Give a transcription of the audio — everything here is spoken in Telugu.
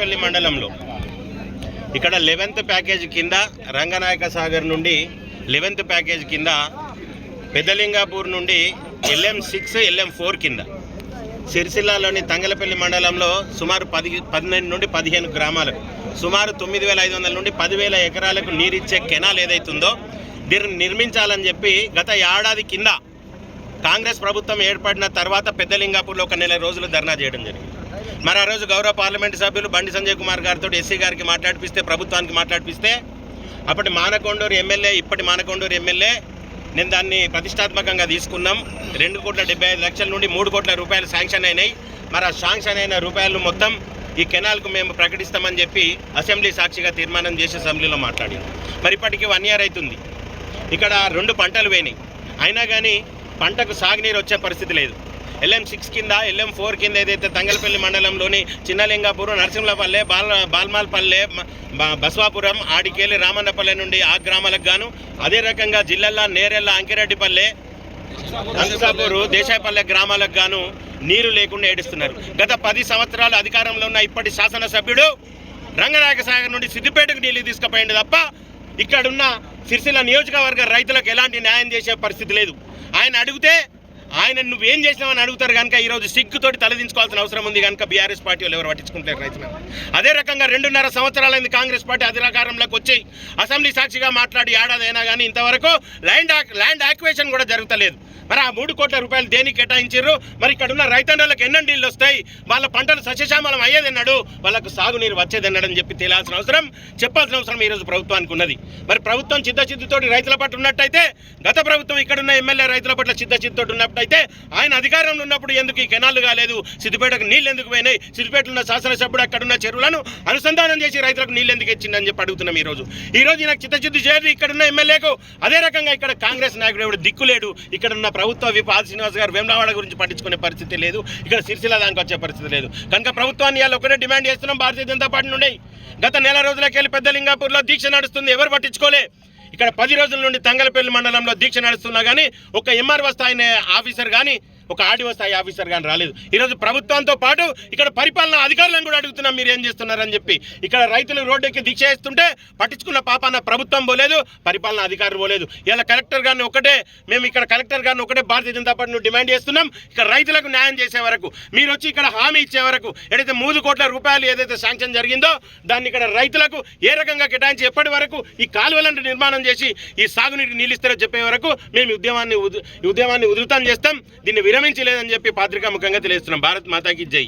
తంగలపల్లి మండలంలో ఇక్కడ 11th ప్యాకేజ్ కింద రంగనాయక సాగర్ నుండి 11th ప్యాకేజ్ కింద పెద్దలింగాపూర్ నుండి LM6 LM4 కింద సిరిసిల్లాలోని తంగలపల్లి మండలంలో సుమారు 12 నుండి 15 గ్రామాలకు సుమారు 9,500 నుండి 10,000 ఎకరాలకు నీరిచ్చే కెనాల్ ఏదైతుందో దీన్ని నిర్మించాలని చెప్పి గత ఏడాది కింద కాంగ్రెస్ ప్రభుత్వం ఏర్పడిన తర్వాత పెద్దలింగాపూర్లో ఒక నెల రోజులు ధర్నా చేయడం జరిగింది. మరి ఆ రోజు గౌరవ పార్లమెంటు సభ్యులు బండి సంజయ్ కుమార్ గారితో ఎస్సీ గారికి మాట్లాడిపిస్తే, ప్రభుత్వానికి మాట్లాడిపిస్తే అప్పటి మానకొండూరు ఎమ్మెల్యే, ఇప్పటి మానకొండూరు ఎమ్మెల్యే నేను దాన్ని ప్రతిష్టాత్మకంగా తీసుకున్నాం. 2,75,00,000 నుండి 3 కోట్ల రూపాయలు శాంక్షన్ అయినాయి. మరి ఆ శాంక్షన్ అయిన రూపాయలు మొత్తం ఈ కెనాల్కు మేము ప్రకటిస్తామని చెప్పి అసెంబ్లీ సాక్షిగా తీర్మానం చేసి అసెంబ్లీలో మాట్లాడింది. మరి ఇప్పటికీ 1 year అవుతుంది. ఇక్కడ 2 పంటలు వేయినాయి, అయినా కానీ పంటకు సాగునీరు వచ్చే పరిస్థితి లేదు. LM6 కింద LM4 కింద ఏదైతే తంగలపల్లి మండలంలోని చిన్నలింగాపూర్, నరసింహపల్లె, బాల్మాల్పల్లె, బస్వాపురం, ఆడికేలి, రామన్నపల్లె నుండి ఆ గ్రామాలకు గాను, అదే రకంగా జిల్లెల్ల, నేరెల్ల, అంకిరెడ్డిపల్లె, అంకుసాపూరు, దేశాయపల్లె గ్రామాలకు గాను నీరు లేకుండా ఏడుస్తున్నారు. గత 10 సంవత్సరాలు అధికారంలో ఉన్న ఇప్పటి శాసనసభ్యుడు రంగనాయక సాగర్ నుండి సిద్దిపేటకు నీళ్లు తీసుకుపోయింది తప్ప ఇక్కడున్న సిరిసిల్ల నియోజకవర్గ రైతులకు ఎలాంటి న్యాయం చేసే పరిస్థితి లేదు. ఆయన అడిగితే ఆయన నువ్వేం చేసినావని అడుగుతారు కనుక ఈరోజు సిగ్గుతోటి తలదించుకోవాల్సిన అవసరం ఉంది కనుక బీఆర్ఎస్ పార్టీ వాళ్ళు ఎవరు పట్టించుకుంటారు రైతులను. అదే రకంగా 2.5 సంవత్సరాలైంది కాంగ్రెస్ పార్టీ అధికారంలోకి వచ్చి అసెంబ్లీ సాక్షిగా మాట్లాడి ఏడాది అయినా కానీ ఇంతవరకు ల్యాండ్ యాక్విజిషన్ కూడా జరుగుతలేదు. మరి ఆ 3 కోట్ల రూపాయలు దేనికి కేటాయించారు? మరి ఇక్కడ ఉన్న రైతన్నలకు ఎన్ని నీళ్ళు వస్తాయి, వాళ్ళ పంటలు సస్యశ్యామలం అయ్యేదన్నాడు, వాళ్ళకు సాగునీరు వచ్చేదన్నాడని చెప్పి తెలియాల్సిన అవసరం, చెప్పాల్సిన అవసరం ఈరోజు ప్రభుత్వానికి ఉన్నది. మరి ప్రభుత్వం చిత్తశుద్ధితోటి రైతుల పట్ల ఉన్నట్టయితే, గత ప్రభుత్వం ఇక్కడున్న ఎమ్మెల్యే రైతుల పట్ల చిత్తశుద్ధితోటి ఉన్నట్టయితే ఆయన అధికారంలో ఉన్నప్పుడు ఎందుకు ఈ కెనాలు కాలేదు, సిద్దిపేటకు నీళ్ళు ఎందుకు పోయినాయి, సిద్దిపేటలో ఉన్న శాసనసభ్యుడు అక్కడున్న చెరువులను అనుసంధానం చేసి రైతులకు నీళ్ళు ఎందుకు ఇచ్చిందని చెప్పి అడుగుతున్నాం. ఈరోజు నాకు చిత్తశుద్ధి చేయదు ఇక్కడున్న ఎమ్మెల్యేకు. అదే రకంగా ఇక్కడ కాంగ్రెస్ నాయకుడు ఎవడు దిక్కులేడు. ఇక్కడున్న ప్రభుత్వ విప్ ఆది శ్రీనివాస్ గారు వేములవాడ గురించి పట్టించుకునే పరిస్థితి లేదు, ఇక్కడ సిరిసిల్ల దానికి వచ్చే పరిస్థితి లేదు. కనుక ప్రభుత్వాన్ని ఇవాళ ఒకటే డిమాండ్ చేస్తున్నాం భారతీయ జనతా పార్టీ నుండి. గత నెల రోజులకెళ్ళి పెద్దలింగాపూర్లో దీక్ష నడుస్తుంది, ఎవరు పట్టించుకోలే. ఇక్కడ 10 రోజుల నుండి తంగలపల్లి మండలంలో దీక్ష నడుస్తున్నా కానీ ఒక MRO స్థాయి ఆఫీసర్ కానీ, ఒక RDO స్థాయి ఆఫీసర్ కానీ రాలేదు. ఈరోజు ప్రభుత్వంతో పాటు ఇక్కడ పరిపాలనా అధికారులను కూడా అడుగుతున్నాం మీరు ఏం చేస్తున్నారని చెప్పి. ఇక్కడ రైతులు రోడ్డెక్కి దీక్ష చేస్తుంటే పట్టించుకున్న పాపాన ప్రభుత్వం పోలేదు, పరిపాలనా అధికారులు పోలేదు. ఇలా కలెక్టర్ గారిని ఒకటే భారతీయ జనతా పార్టీని డిమాండ్ చేస్తున్నాం. ఇక్కడ రైతులకు న్యాయం చేసే వరకు, మీరు వచ్చి ఇక్కడ హామీ ఇచ్చే వరకు, ఏదైతే 3 కోట్ల రూపాయలు ఏదైతే శాంక్షన్ జరిగిందో దాన్ని ఇక్కడ రైతులకు ఏ రకంగా కేటాయించి ఎప్పటి వరకు ఈ కాలువలను నిర్మాణం చేసి ఈ సాగునీటి నీళ్ళిస్తారో చెప్పే వరకు మేము ఉద్యమాన్ని ఉధృతం చేస్తాం. దీన్ని విరమించలేదని చెప్పి పత్రికా ముఖంగా తెలియజేస్తున్నాం. భారత్ మాతాకి జై.